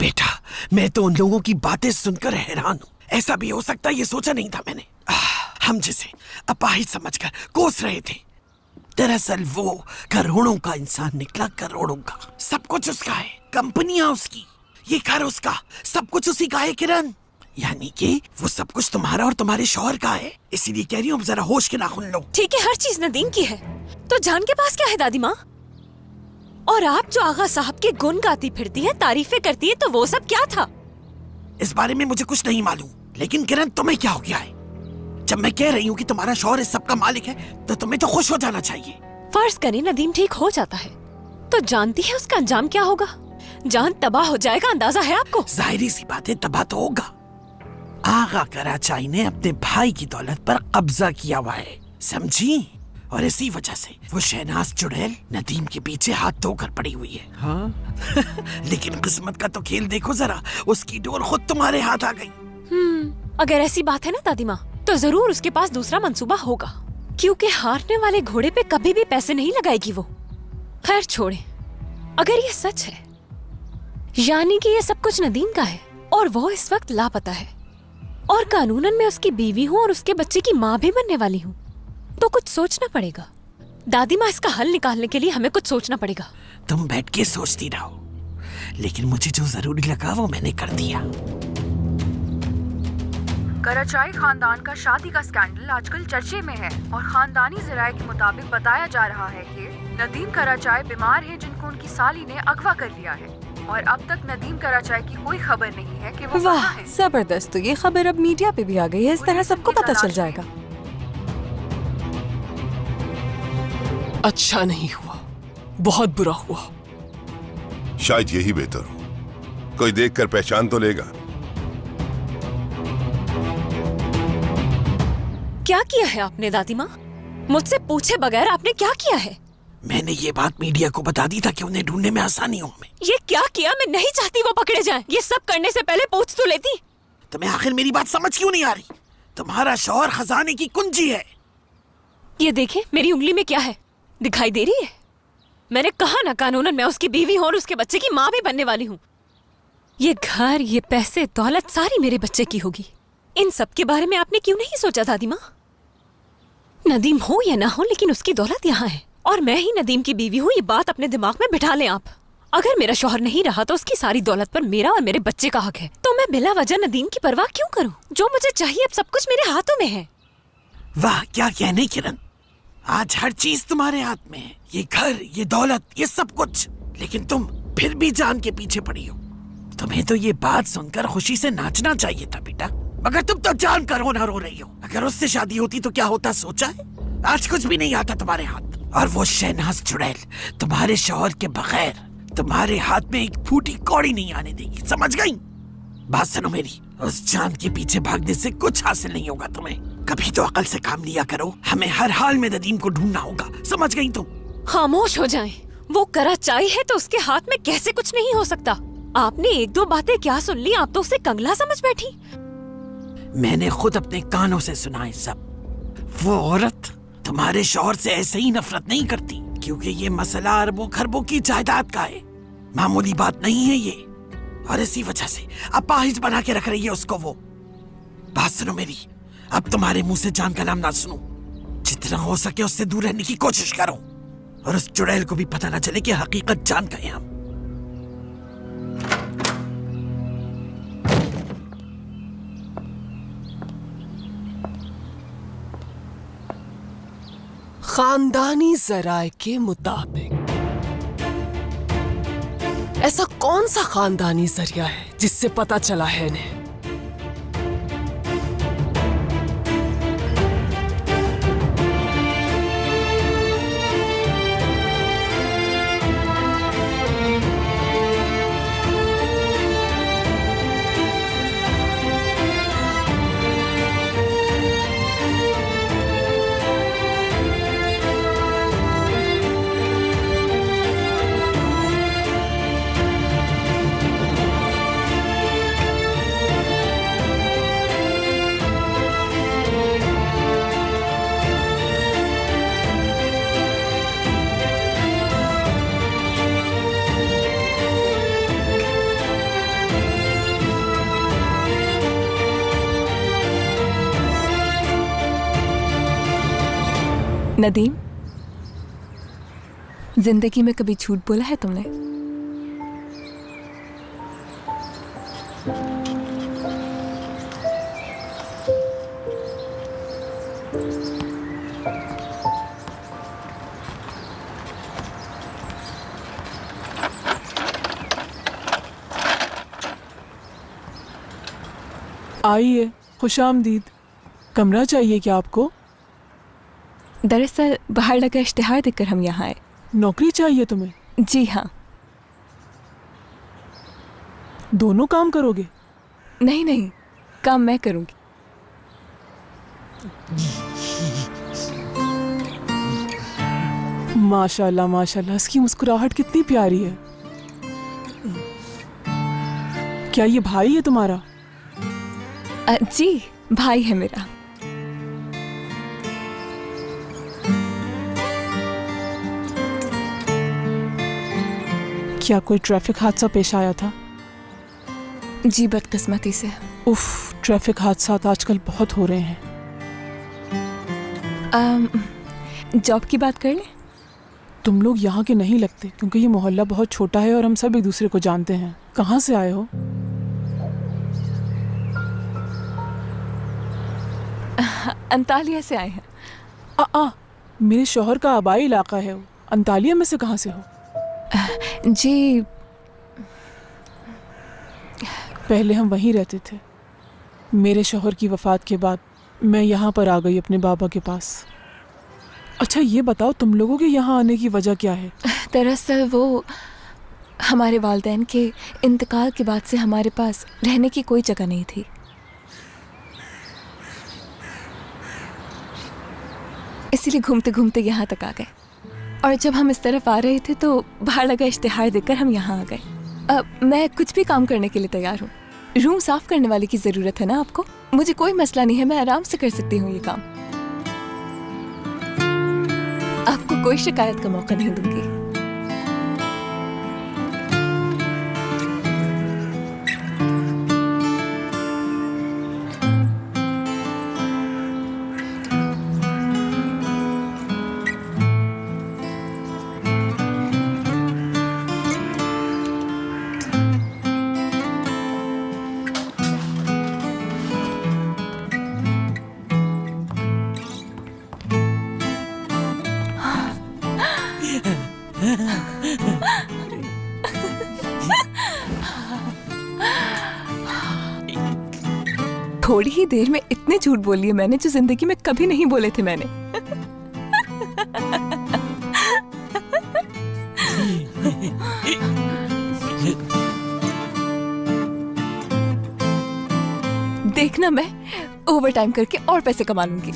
बेटा, मैं तो उन लोगों की बातें सुनकर हैरान हूँ। ऐसा भी हो सकता है, ये सोचा नहीं था मैंने। हम जिसे अपाहिज समझकर कोस रहे थे, दरअसल वो करोड़ों का इंसान निकला, करोड़ों का। सब कुछ उसका है, कंपनियां उसकी, ये घर उसका, सब कुछ उसी का है किरण। यानी कि वो सब कुछ तुम्हारा और तुम्हारे शौहर का है। इसीलिए कह रही हूँ, जरा होश के नाखून लो। ठीक है, हर चीज नदीम की है, तो जान के पास क्या है दादी माँ? और आप जो आगा साहब के गुण गाती फिरती है, तारीफें करती है, तो वो सब क्या था? इस बारे में मुझे कुछ नहीं मालूम, लेकिन किरण तुम्हें क्या हो गया है? जब मैं कह रही हूँ कि तुम्हारा शौहर इस सब का मालिक है, तो तुम्हें तो खुश हो जाना चाहिए। फर्ज करें नदीम ठीक हो जाता है, तो जानती है उसका अंजाम क्या होगा? जान तबाह हो जाएगा, अंदाजा है आपको? जाहिर सी बात है, तबाह तो होगा। आगा कराचाई ने अपने भाई की दौलत पर कब्जा किया हुआ है, समझी? और इसी वजह से वो शहनाज चुड़ैल नदीम के पीछे हाथ धोकर पड़ी हुई है। हाँ? लेकिन किस्मत का तो खेल देखो जरा, उसकी डोर खुद तुम्हारे हाथ आ गई। अगर ऐसी बात है ना दादी माँ, तो जरूर उसके पास दूसरा मंसूबा होगा, क्योंकि हारने वाले घोड़े पे कभी भी पैसे नहीं लगाएगी वो। खैर छोड़े, अगर ये सच है, यानी कि ये सब कुछ नदीम का है और वो इस वक्त लापता है, और कानूनन मैं उसकी बीवी हूँ और उसके बच्चे की माँ भी बनने वाली हूँ, तो कुछ सोचना पड़ेगा दादी माँ। इसका हल निकालने के लिए हमें कुछ सोचना पड़ेगा। तुम बैठ के सोचती रहो, लेकिन मुझे जो जरूरी लगा वो मैंने कर दिया। कराचाई खानदान का शादी का स्कैंडल आजकल चर्चे में है और खानदानी ज़राए के मुताबिक बताया जा रहा है कि नदीम कराचाई बीमार हैं, जिनको उनकी साली ने अगवा कर लिया है, और अब तक नदीम कराचाई की कोई खबर नहीं है कि वो कहाँ है। जबरदस्त, तो ये खबर अब मीडिया पे भी आ गई है, इस तरह सबको पता चल जाएगा। अच्छा नहीं हुआ, बहुत बुरा हुआ। शायद यही बेहतर हो, कोई देखकर पहचान तो लेगा। क्या किया है आपने दादी माँ? मुझसे पूछे बगैर आपने क्या किया है? मैंने ये बात मीडिया को बता दी था कि उन्हें ढूंढने में आसानी हो हमें। ये क्या किया? मैं नहीं चाहती वो पकड़े जाएं। ये सब करने से पहले पूछ तो लेती। तुम्हें आखिर मेरी बात समझ क्यों नहीं आ रही? तुम्हारा शौहर खजाने की कुंजी है। ये देखे, मेरी उंगली में क्या है, दिखाई दे रही है? मैंने कहा ना, कानूनन मैं उसकी बीवी हूँ और उसके बच्चे की माँ भी बनने वाली हूँ। ये घर, ये पैसे, दौलत सारी मेरे बच्चे की होगी। इन सब के बारे में आपने क्यों नहीं सोचा दादी माँ? नदीम हो या ना हो, लेकिन उसकी दौलत यहाँ है और मैं ही नदीम की बीवी हूँ। ये बात अपने दिमाग में बिठा लें आप। अगर मेरा शौहर नहीं रहा तो उसकी सारी दौलत पर मेरा और मेरे बच्चे का हक है, तो मैं बिला वजह नदीम की परवाह क्यों करूँ? जो मुझे चाहिए अब सब कुछ मेरे हाथों में है। वाह, क्या कहने किरण, आज हर चीज तुम्हारे हाथ में है, ये घर, ये दौलत, ये सब कुछ। लेकिन तुम फिर भी जान के पीछे पड़ी हो। तुम्हें तो ये बात सुनकर खुशी से नाचना चाहिए था बेटा, मगर तुम तो जान कर रोना रो रही हो। अगर उससे शादी होती तो क्या होता, सोचा है? आज कुछ भी नहीं आता तुम्हारे हाथ। और वो शहनाज चुड़ैल तुम्हारे शौहर के बगैर तुम्हारे हाथ में एक फूटी कौड़ी नहीं आने देगी, समझ गई? बात सुनो मेरी, उस जान के पीछे भागने से कुछ हासिल नहीं होगा तुम्हें। कभी तो अकल से काम लिया करो। हमें हर हाल में नदीम को ढूंढना होगा, समझ गई तुम? खामोश हो जाएं। वो कराचाई है तो उसके हाथ में कैसे कुछ नहीं हो सकता? आपने एक दो बातें क्या सुन ली? आप तो उसे कंगला समझ बैठी। मैंने खुद अपने कानों से सुना है सब। वो औरत तुम्हारे शौहर से ऐसे ही नफरत नहीं करती, क्योंकि ये मसला अरबों खरबों की जायदाद का है, मामूली बात नहीं है ये। और इसी वजह से अपाहिज बना के रख रही है उसको वो। बात सुनो मेरी, अब तुम्हारे मुंह से जान का नाम ना सुनो। जितना हो सके उससे दूर रहने की कोशिश करो, और उस चुड़ैल को भी पता ना चले कि हकीकत जान गए हम। खानदानी जराए के मुताबिक ऐसा कौन सा खानदानी जरिया है जिससे पता चला है इन्हें? नदीम, जिंदगी में कभी झूठ बोला है तुमने? आइए, खुशामदीद। कमरा चाहिए क्या आपको? दरअसल बाहर लगा इश्तिहार देखकर हम यहाँ आए। नौकरी चाहिए तुम्हें? जी हाँ। दोनों काम करोगे? नहीं नहीं, काम मैं करूँगी। माशाल्लाह माशाल्लाह, इसकी मुस्कुराहट कितनी प्यारी है। क्या ये भाई है तुम्हारा? जी, भाई है मेरा। क्या कोई ट्रैफिक हादसा पेश आया था? जी, बदकिस्मती से। उफ, ट्रैफिक हादसात आजकल बहुत हो रहे हैं। जॉब की बात कर लें? तुम लोग यहाँ के नहीं लगते क्योंकि ये मोहल्ला बहुत छोटा है और हम सब एक दूसरे को जानते हैं। कहाँ से आए हो? अंतालिया से आए हैं। मेरे शौहर का आबाई इलाका है वो। अंतालिया में से कहाँ से हो? जी, पहले हम वहीं रहते थे। मेरे शौहर की वफ़ात के बाद मैं यहाँ पर आ गई अपने बाबा के पास। अच्छा ये बताओ, तुम लोगों के यहाँ आने की वजह क्या है? दरअसल वो हमारे वालिदैन के इंतकाल के बाद से हमारे पास रहने की कोई जगह नहीं थी। इसीलिए घूमते घूमते यहाँ तक आ गए। और जब हम इस तरफ आ रहे थे तो बाहर लगा इश्तिहार देखकर हम यहाँ आ गए। मैं कुछ भी काम करने के लिए तैयार हूँ। रूम साफ करने वाले की ज़रूरत है ना आपको? मुझे कोई मसला नहीं है, मैं आराम से कर सकती हूँ ये काम। आपको कोई शिकायत का मौका नहीं दूंगी। थोड़ी ही देर में इतने झूठ बोल लिए मैंने जो जिंदगी में कभी नहीं बोले थे मैंने। देखना, मैं ओवर टाइम करके और पैसे कमा लूंगी।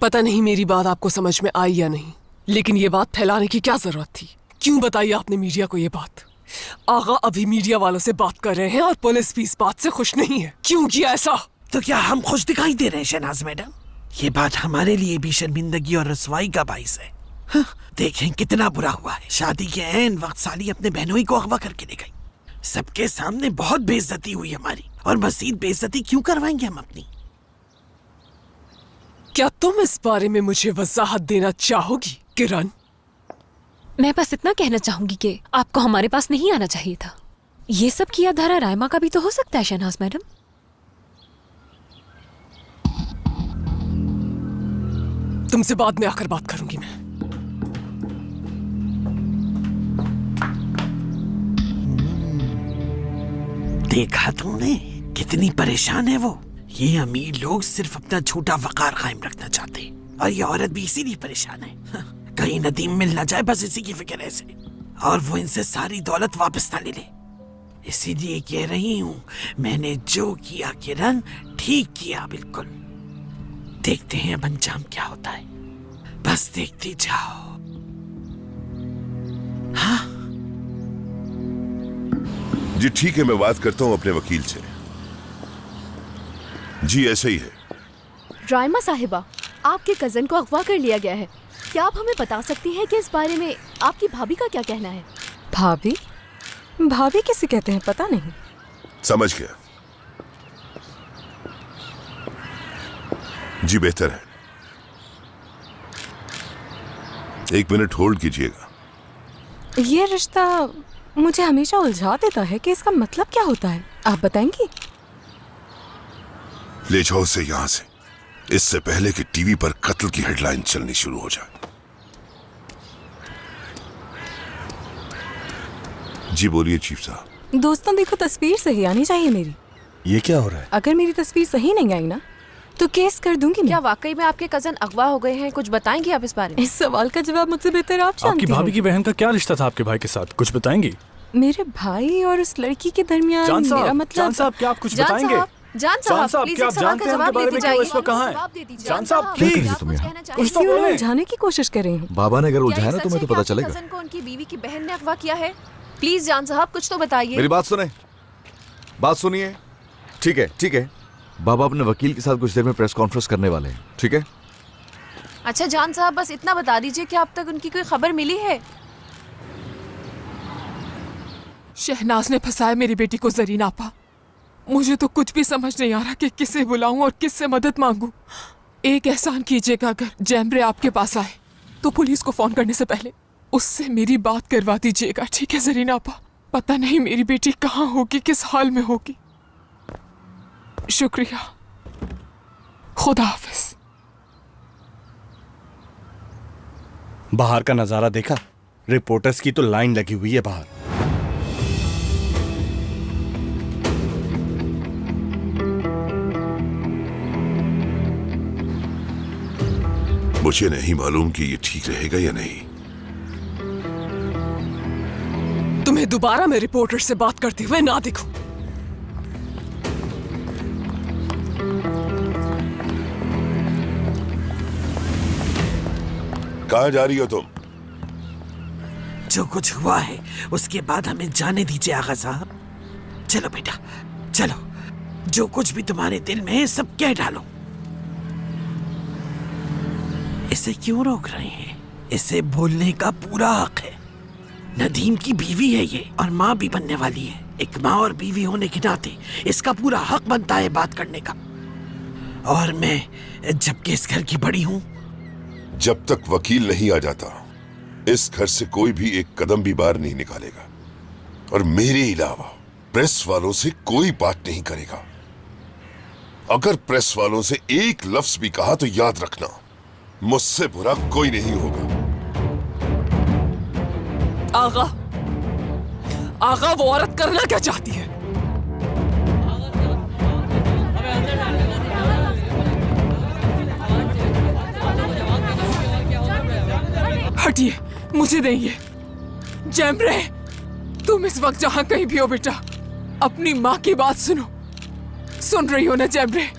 पता नहीं मेरी बात आपको समझ में आई या नहीं, लेकिन ये बात फैलाने की क्या जरूरत थी? क्यों बताई आपने मीडिया को ये बात? आगा अभी मीडिया वालों से बात कर रहे हैं और पुलिस भी इस बात से खुश नहीं है। क्यों किया ऐसा? तो क्या हम खुश दिखाई दे रहे हैं शहनाज मैडम? ये बात हमारे लिए भी शर्मिंदगी और रसवाई का बाइस है। हाँ, देखें कितना बुरा हुआ है। शादी के ऐन वक्त साली अपने बहनोई को अगवा करके ले गई। सबके सामने बहुत बेइज्जती हुई हमारी, और मजीद बेइज्जती क्यों करवाएंगे हम अपनी? क्या तुम इस बारे में मुझे वजाहत देना चाहोगी किरण? मैं बस इतना कहना चाहूंगी कि आपको हमारे पास नहीं आना चाहिए था। ये सब किया धारा रायमा का भी तो हो सकता है शहनाज मैडम। तुमसे बाद में आकर बात करूंगी मैं। देखा तुमने कितनी परेशान है वो? ये अमीर लोग सिर्फ अपना झूठा वकार कायम रखना चाहते हैं, और ये औरत भी इसीलिए परेशान है। कहीं नदीम मिल ना जाए, बस इसी की फिक्र है इसे, और वो इनसे सारी दौलत वापस ना ले ले। इसीलिए कह रही हूँ, मैंने जो किया किरण, ठीक किया बिल्कुल। देखते हैं अब अंजाम क्या होता है, बस देखती जाओ। हाँ जी ठीक है, मैं बात करता हूँ अपने वकील से। जी ऐसे ही है। रायमा साहिबा, आपके कजन को अगवा कर लिया गया है। क्या आप हमें बता सकती हैं कि इस बारे में आपकी भाभी का क्या कहना है? भाभी? भाभी किसे कहते हैं पता नहीं। समझ गया। जी बेहतर है। 1 मिनट होल्ड कीजिएगा। ये रिश्ता मुझे हमेशा उलझा देता है कि इसका मतलब क्या होता है, आप बताएंगी? ले जाओ उसे यहां से, इससे पहले कि टीवी पर कत्ल की हेडलाइन चलनी शुरू हो जाए। जी बोलिए चीफ साहब। दोस्तों देखो, तस्वीर सही आनी चाहिए मेरी। ये क्या हो रहा है? अगर मेरी तस्वीर सही नहीं आई ना तो केस कर दूंगी मैं। क्या वाकई में आपके कजन अगवा हो गए हैं? कुछ बताएंगी आप इस बारे में? इस सवाल का जवाब मुझसे बेहतर आप जानती आपकी भाभी होंगी। की बहन का क्या रिश्ता था आपके भाई के साथ, कुछ बताएंगी? मेरे भाई और उस लड़की के दरमियान जान मेरा साहब, मतलब। जान साहब क्या आप कुछ बताएंगे? जान जान साहब प्लीज क्या एक आप सवाल जानते का हैं उनके जवाब बारे दे में कि वो इस वक्त कहाँ है? जान साहब क्या प्लीज कुछ कहना चाहेंगे? कुछ तो इसी में बोलें। उलझाने की कोशिश कर रही हूँ। बाबा ने अगर क्या उलझाया ये ना सच तुम्हें है तो कि पता आपके चलेगा। कजन को उनकी बीवी की बहन ने अगवा किया है? प्लीज जान साहब कुछ तो बताइए। मेरी बात सुने, बात सुनिए। ठीक है ठीक है, बाबा अपने वकील के साथ कुछ देर में प्रेस कॉन्फ्रेंस करने वाले हैं, ठीक है? अच्छा जान साहब बस इतना बता दीजिए कि अब तक उनकी कोई खबर मिली है? शहनाज ने फंसाया मेरी बेटी को जरीन आपा। मुझे तो कुछ भी समझ नहीं आ रहा कि किसे बुलाऊं और किससे मदद मांगूं। एक एहसान कीजिएगा, अगर जैमरे आपके पास आए तो पुलिस को फोन करने से पहले उससे मेरी बात करवा दीजिएगा, ठीक है जरीन आपा? पता नहीं मेरी बेटी कहाँ होगी, किस हाल में होगी। शुक्रिया, खुदा हाफिज। बाहर का नजारा देखा? रिपोर्टर्स की तो लाइन लगी हुई है बाहर। मुझे नहीं मालूम कि ये ठीक रहेगा या नहीं। तुम्हें दोबारा मैं रिपोर्टर से बात करते हुए ना दिखूं। कहाँ जा रही हो तुम? जो कुछ हुआ है उसके बाद हमें जाने दीजिए आगा साहब। चलो बेटा चलो, जो कुछ भी तुम्हारे दिल में है सब कह डालो। इसे क्यों रोक रहे हैं? इसे बोलने का पूरा हक है। नदीम की बीवी है ये और माँ भी बनने वाली है। एक माँ और बीवी होने के नाते इसका पूरा हक बनता है बात करने का। और मैं जबकि इस घर की बड़ी हूँ। जब तक वकील नहीं आ जाता इस घर से कोई भी एक कदम भी बाहर नहीं निकालेगा, और मेरे अलावा प्रेस वालों से कोई बात नहीं करेगा। अगर प्रेस वालों से एक लफ्ज भी कहा तो याद रखना, मुझसे बुरा कोई नहीं होगा। आगा, आगा वो औरत करना क्या चाहती है? हटिए, मुझे नहीं है। जैमरे, तुम इस वक्त जहां कहीं भी हो बेटा, अपनी माँ की बात सुनो। सुन रही हो ना जैमरे?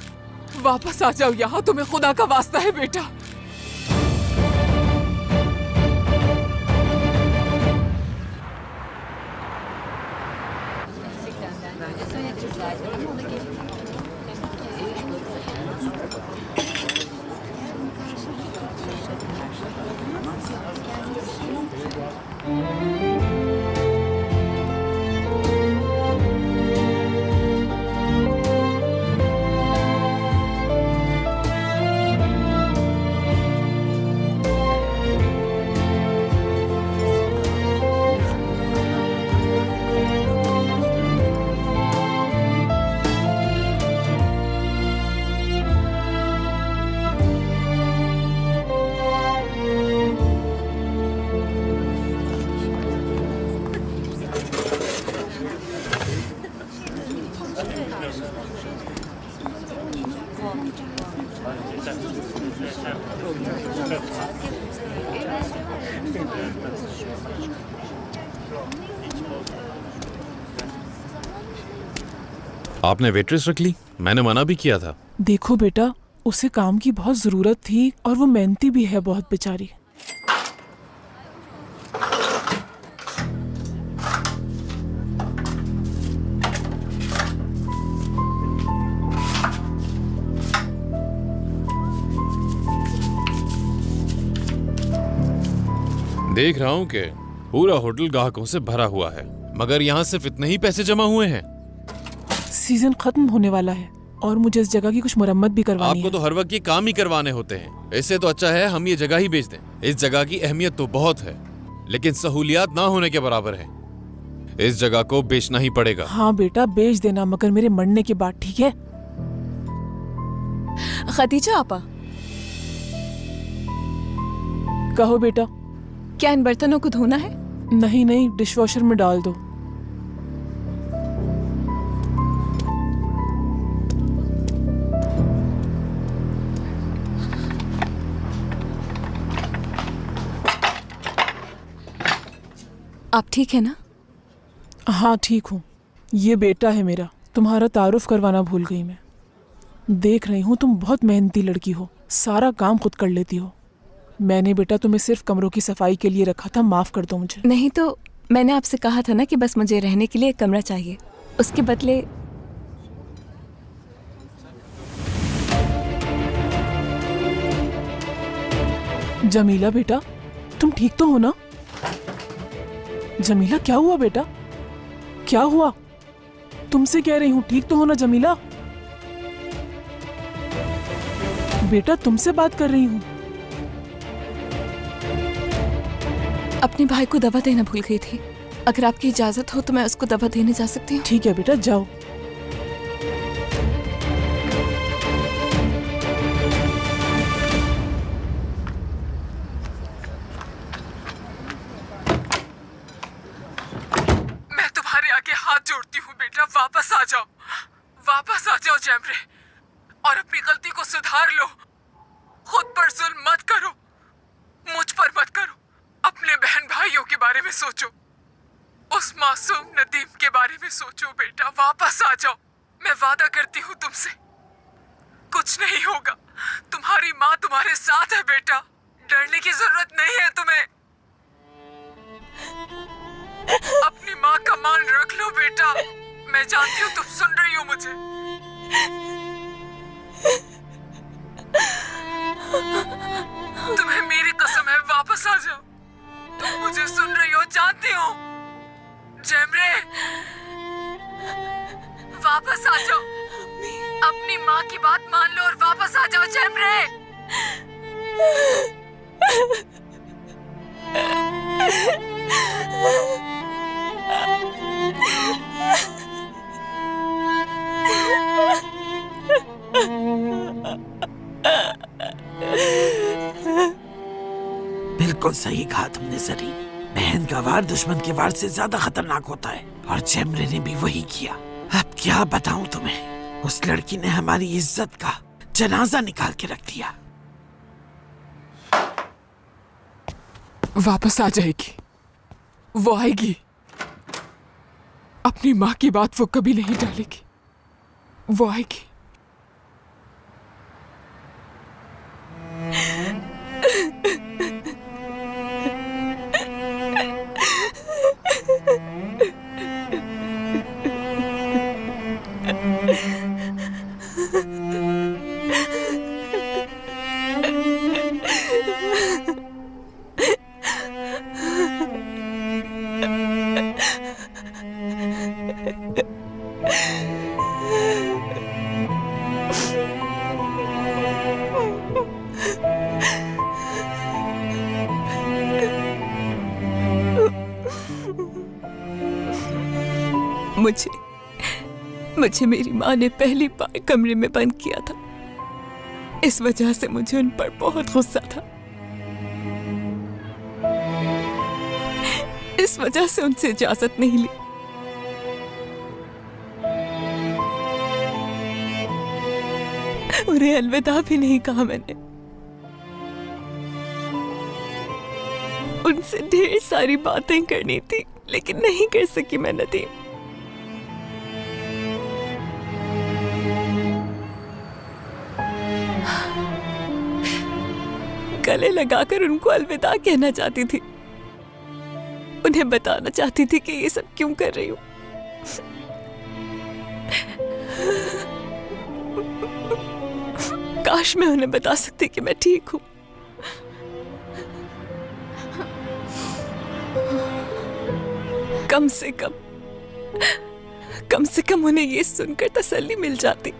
वापस आ जाओ यहाँ, तुम्हें खुदा का वास्ता है बेटा। आपने वेट्रेस रख ली? मैंने मना भी किया था। देखो बेटा, उसे काम की बहुत जरूरत थी और वो मेहनती भी है बहुत बेचारी। देख रहा हूं कि पूरा होटल ग्राहकों से भरा हुआ है। मगर यहाँ सिर्फ इतने ही पैसे जमा हुए हैं। सीजन खत्म होने वाला है और मुझे इस जगह की कुछ मरम्मत भी करवानी आपको है। तो हर वक्त ये काम ही करवाने होते हैं। इससे तो अच्छा है हम ये जगह ही बेच दें। इस जगह की अहमियत तो बहुत है, लेकिन सहूलियात ना होने के बराबर है। इस जगह को बेचना ही पड़ेगा। हाँ बेटा बेच देना, मगर मेरे मरने के बाद, ठीक है? खदीजा आपा, कहो बेटा। क्या इन बर्तनों को धोना है? नहीं नहीं, डिशवॉशर में डाल दो। आप ठीक है ना? हाँ ठीक हूँ। ये बेटा है मेरा, तुम्हारा तारुफ करवाना भूल गई मैं। देख रही हूँ तुम बहुत मेहनती लड़की हो, सारा काम खुद कर लेती हो। मैंने बेटा तुम्हें सिर्फ कमरों की सफाई के लिए रखा था, माफ कर दो मुझे। नहीं तो मैंने आपसे कहा था ना कि बस मुझे रहने के लिए एक कमरा चाहिए, उसके बदले। जमीला बेटा, तुम ठीक तो हो ना? जमीला क्या हुआ बेटा? क्या हुआ? तुमसे कह रही हूँ, ठीक तो हो ना जमीला? बेटा तुमसे बात कर रही हूँ। अपने भाई को दवा देना भूल गई थी। अगर आपकी इजाजत हो तो मैं उसको दवा देने जा सकती हूँ? ठीक है बेटा, जाओ। मैं तुम्हारे आगे हाथ जोड़ती हूँ बेटा, वापस आ जाओ, वापस आ जाओ जैमरे, और अपनी गलती को सुधार लो। खुद पर जुल्म मत करो, मुझ पर मत करो। अपने बहन भाइयों के बारे में सोचो, उस मासूम नदीम के बारे में सोचो बेटा। वापस आ जाओ, मैं वादा करती हूँ तुमसे कुछ नहीं होगा। तुम्हारी माँ तुम्हारे साथ है बेटा, डरने की जरूरत नहीं है तुम्हें। अपनी माँ का मान रख लो बेटा। मैं जानती हूँ तुम सुन रही हो मुझे। तुम्हें मेरी कसम है, वापस आ जाओ। तुम मुझे सुन रही हो, जानती हो। जैमरे, वापस आ जाओ। अपनी माँ की बात मान लो और वापस आ जाओ जैमरे। बिल्कुल सही कहा तुमने जरी। बहन का वार दुश्मन के वार से ज्यादा खतरनाक होता है, और जैमरे ने भी वही किया। अब क्या बताऊं तुम्हें, उस लड़की ने हमारी इज्जत का जनाजा निकाल के रख दिया। वापस आ जाएगी, वो आएगी। अपनी माँ की बात वो कभी नहीं टालेगी, वो आएगी। मुझे मेरी माँ ने पहली बार कमरे में बंद किया था। इस वजह से मुझे उन पर बहुत गुस्सा था। इस वजह से उनसे इजाजत नहीं ली। उन्हें अलविदा भी नहीं कहा मैंने। उनसे ढेर सारी बातें करनी थी, लेकिन नहीं कर सकी मैं नदीम। गले लगाकर उनको अलविदा कहना चाहती थी। उन्हें बताना चाहती थी कि ये सब क्यों कर रही हूं। काश मैं उन्हें बता सकती कि मैं ठीक हूं। कम से कम कम से कम उन्हें ये सुनकर तसल्ली मिल जाती।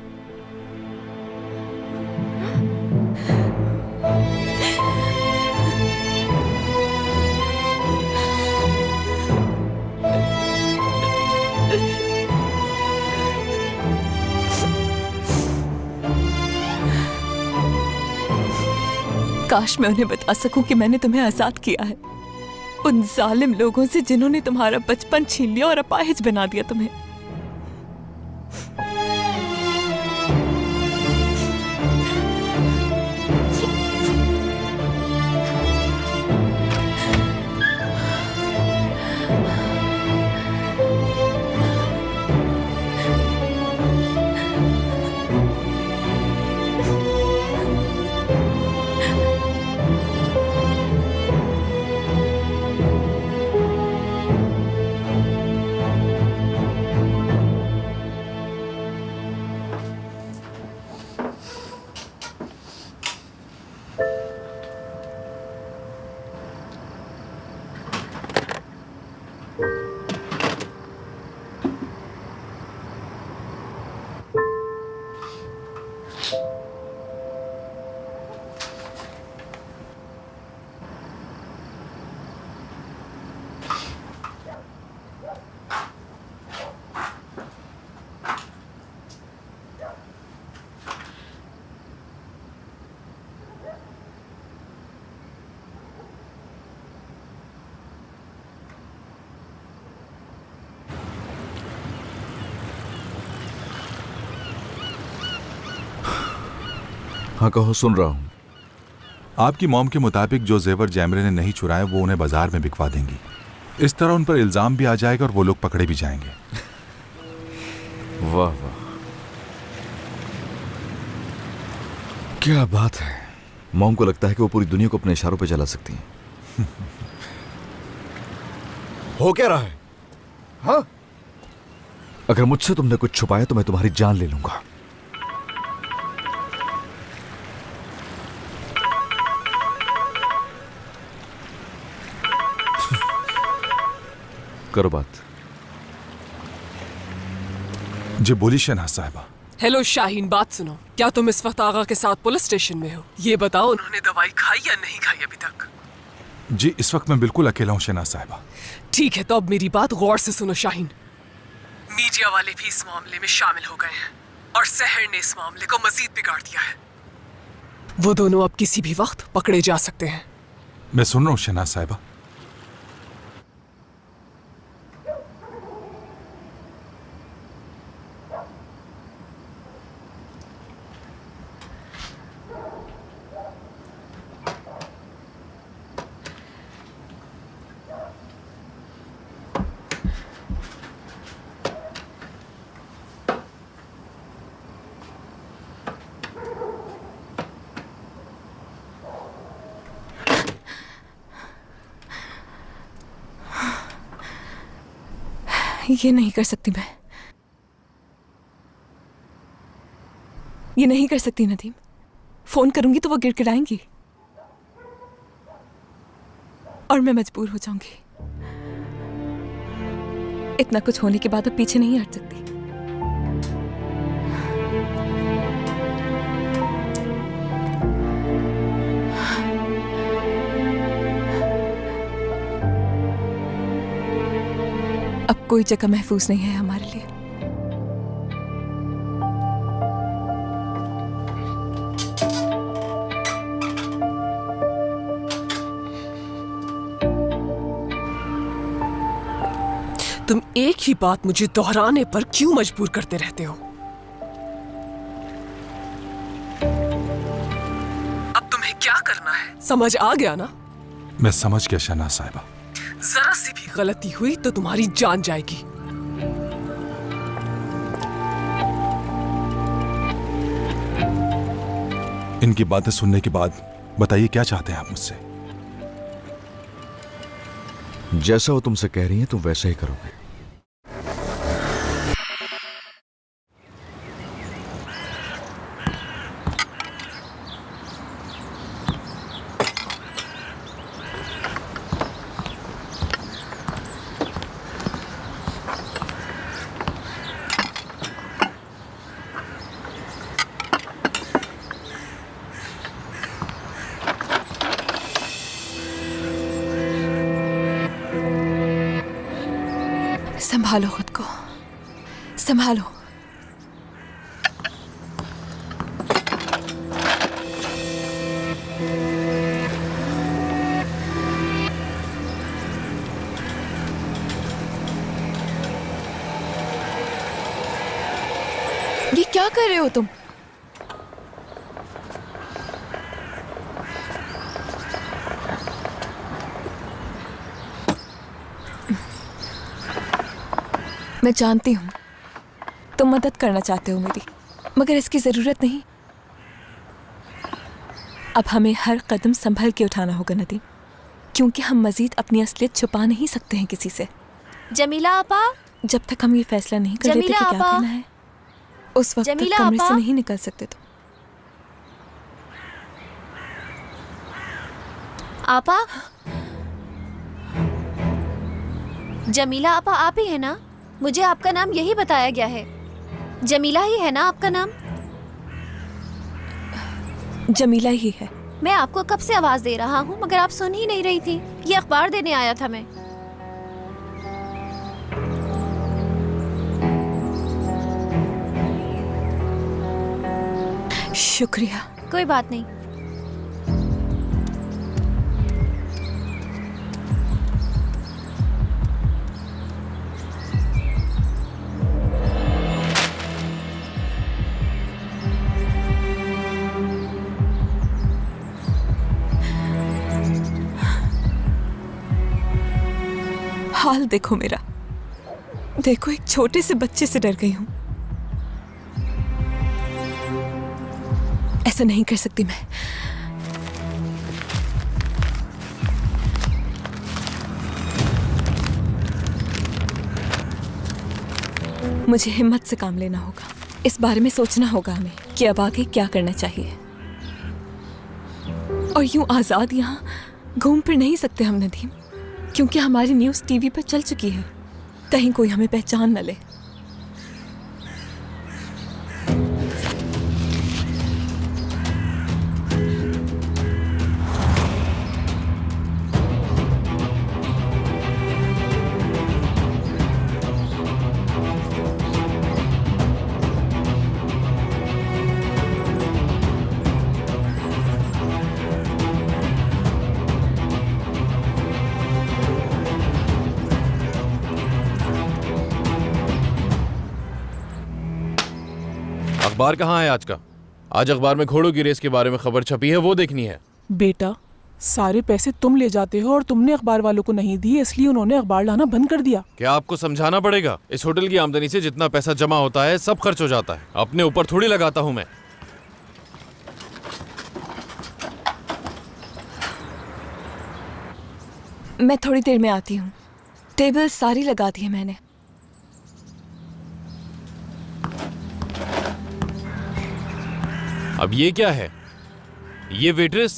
काश मैं उन्हें बता सकूं कि मैंने तुम्हें आजाद किया है, उन जालिम लोगों से जिन्होंने तुम्हारा बचपन छीन लिया और अपाहिज बना दिया तुम्हें। हाँ कहो, सुन रहा हूँ। आपकी मॉम के मुताबिक जो जेवर जैमरे ने नहीं चुराए वो उन्हें बाजार में बिकवा देंगी। इस तरह उन पर इल्जाम भी आ जाएगा और वो लोग पकड़े भी जाएंगे। वाह वाह, क्या बात है। मॉम को लगता है कि वो पूरी दुनिया को अपने इशारों पे चला सकती हैं। हो क्या रहा है? हाँ, अगर मुझसे तुमने कुछ छुपाया तो मैं तुम्हारी जान ले लूंगा। करो बात। जी बोली शहनाज साहिबा। हेलो शाहीन, बात सुनो। क्या तुम इस वक्त आगा के साथ पुलिस स्टेशन में हो? ये बताओ, उन्होंने दवाई खाई या नहीं खाई अभी तक? जी इस वक्त मैं बिल्कुल अकेला हूँ शहनाज साहिबा। ठीक है, तो अब मेरी बात गौर से सुनो शाहीन। मीडिया वाले भी इस मामले में शामिल हो गए हैं और सहर ने इस मामले को मजीद बिगाड़ दिया है। वो दोनों अब किसी भी वक्त पकड़े जा सकते हैं। मैं सुन रहा हूँ शहनाज साहिबा। ये नहीं कर सकती मैं, ये नहीं कर सकती नदीम। फोन करूंगी तो वो गिड़गिड़ाएंगी और मैं मजबूर हो जाऊंगी। इतना कुछ होने के बाद अब पीछे नहीं हट सकती। अब कोई जगह महफूज नहीं है हमारे लिए। तुम एक ही बात मुझे दोहराने पर क्यों मजबूर करते रहते हो? अब तुम्हें क्या करना है, समझ आ गया ना? मैं समझ गया शहनाज साहिबा। जरा सी भी गलती हुई तो तुम्हारी जान जाएगी। इनकी बातें सुनने के बाद बताइए क्या चाहते हैं आप मुझसे? जैसा वो तुमसे कह रही है तुम वैसा ही करोगे। संभालो खुद को, संभालो। ये क्या कर रहे हो तुम? मैं जानती हूँ तुम मदद करना चाहते हो मेरी, मगर इसकी जरूरत नहीं। अब हमें हर कदम संभल के उठाना होगा नदीम, क्योंकि हम मजीद अपनी असलियत छुपा नहीं सकते हैं किसी से। जमीला आपा, जब तक हम ये फैसला नहीं कर लेते कि क्या करना है, उस वक्त तक कमरे से नहीं निकल सकते तुम। आपा, जमीला आपा आप ही है ना? मुझे आपका नाम यही बताया गया है। जमीला ही है ना आपका नाम? जमीला ही है। मैं आपको कब से आवाज दे रहा हूँ मगर आप सुन ही नहीं रही थी। ये अखबार देने आया था मैं। शुक्रिया। कोई बात नहीं। हाल देखो मेरा, देखो एक छोटे से बच्चे से डर गई हूं। ऐसा नहीं कर सकती मैं। मुझे हिम्मत से काम लेना होगा। इस बारे में सोचना होगा हमें कि अब आगे क्या करना चाहिए। और यूं आजाद यहाँ घूम फिर नहीं सकते हम नदीम, क्योंकि हमारी न्यूज़ टीवी पर चल चुकी है। कहीं कोई हमें पहचान न ले। अखबार कहाँ है आज का? आज अखबार में घोड़ों की रेस के बारे में खबर छपी है, वो देखनी है। बेटा, सारे पैसे तुम ले जाते हो और तुमने अखबार वालों को नहीं दिए, इसलिए उन्होंने अखबार लाना बंद कर दिया। क्या आपको समझाना पड़ेगा? इस होटल की आमदनी से जितना पैसा जमा होता है सब खर्च हो जाता है। अपने ऊपर थोड़ी लगाता हूँ मैं। मैं थोड़ी देर में आती हूँ। टेबल सारी लगा दी है मैंने। अब ये क्या है? ये वेट्रेस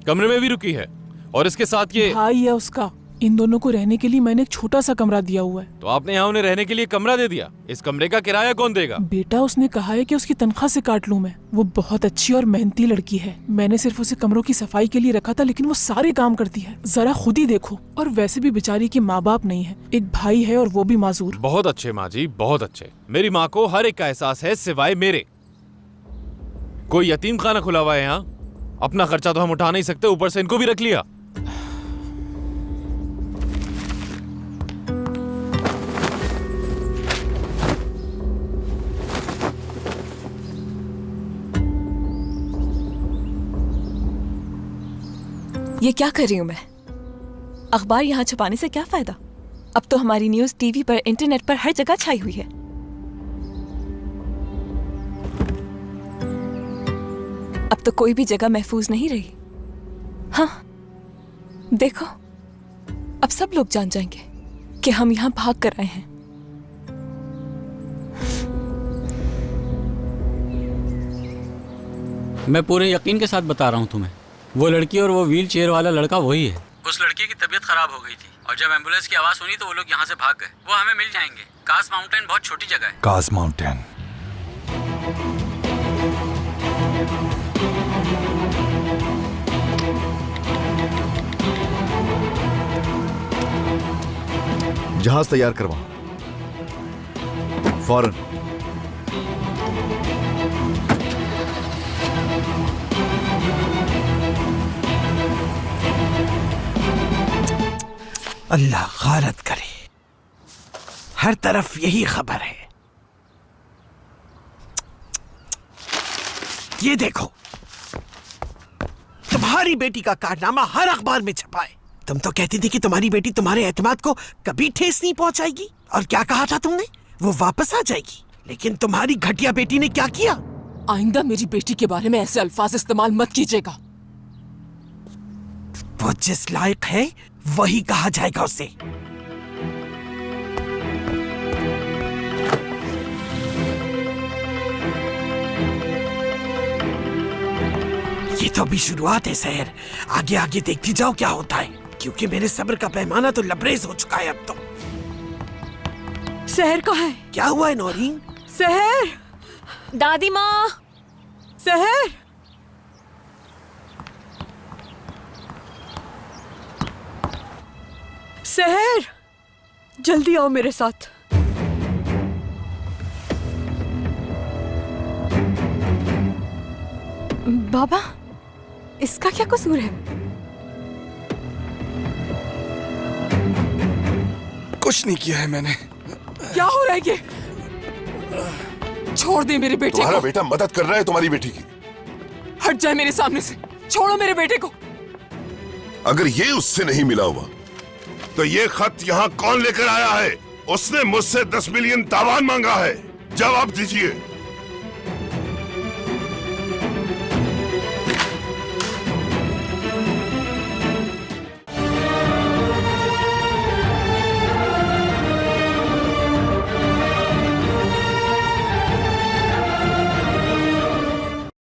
कमरे में भी रुकी है और इसके साथ ये भाई है उसका। इन दोनों को रहने के लिए मैंने एक छोटा सा कमरा दिया हुआ है। तो आपने यहाँ उन्हें रहने के लिए कमरा दे दिया? इस कमरे का किराया कौन देगा? बेटा, उसने कहा है कि उसकी तनख्वाह से काट लूं मैं। वो बहुत अच्छी और मेहनती लड़की है। मैंने सिर्फ उसे कमरों की सफाई के लिए रखा था, लेकिन वो सारे काम करती है। जरा खुद ही देखो। और वैसे भी बेचारी के माँ बाप नहीं है, एक भाई है और वो भी माजूर। बहुत अच्छे माँ जी, बहुत अच्छे। मेरी माँ को हर एक का एहसास है सिवाय मेरे। कोई यतीम खाना खुला हुआ है यहाँ। अपना खर्चा तो हम उठा नहीं सकते, ऊपर से इनको भी रख लिया। ये क्या कर रही हूँ मैं? अखबार यहाँ छुपाने से क्या फायदा? अब तो हमारी न्यूज़ टीवी पर, इंटरनेट पर हर जगह छाई हुई है। अब तो कोई भी जगह महफूज नहीं रही। हाँ, देखो, अब सब लोग जान जाएंगे कि हम यहाँ भाग कर आए हैं। मैं पूरे यकीन के साथ बता रहा हूँ तुम्हें, वो लड़की और वो व्हील चेयर वाला लड़का वही है। उस लड़की की तबीयत खराब हो गई थी और जब एम्बुलेंस की आवाज सुनी तो वो लोग यहाँ से भाग गए। वो हमें मिल जाएंगे। कास माउंटेन बहुत छोटी जगह है। कास माउंटेन। जहाज तैयार करवाओ। फौरन। अल्लाह गारत करे, हर तरफ यही खबर है। ये देखो, तुम्हारी बेटी का कारनामा हर अखबार में छपा है। तुम तो कहती थी कि तुम्हारी बेटी तुम्हारे एतमाद को कभी ठेस नहीं पहुंचाएगी, और क्या कहा था तुमने, वो वापस आ जाएगी। लेकिन तुम्हारी घटिया बेटी ने क्या किया? आइंदा मेरी बेटी के बारे में ऐसे अल्फाज इस्तेमाल मत कीजिएगा। वो जिस लायक है वही कहा जाएगा उसे। ये तो अभी शुरुआत है सहर, आगे आगे देखती जाओ क्या होता है, क्योंकि मेरे सब्र का पैमाना तो लबरेज हो चुका है अब तो। सहर कहाँ है? क्या हुआ है नौरीन? सहर, दादी माँ, सहर। सहर, जल्दी आओ मेरे साथ। बाबा, इसका क्या कसूर है? कुछ नहीं किया है मैंने। क्या हो रहा है ये? छोड़ दे मेरे बेटे तुम्हारा को। बेटा मदद कर रहा है तुम्हारी बेटी की। हट जाए मेरे सामने से, छोड़ो मेरे बेटे को। अगर ये उससे नहीं मिला हुआ तो ये खत यहाँ कौन लेकर आया है? उसने मुझसे 10 मिलियन तावान मांगा है, जवाब दीजिए।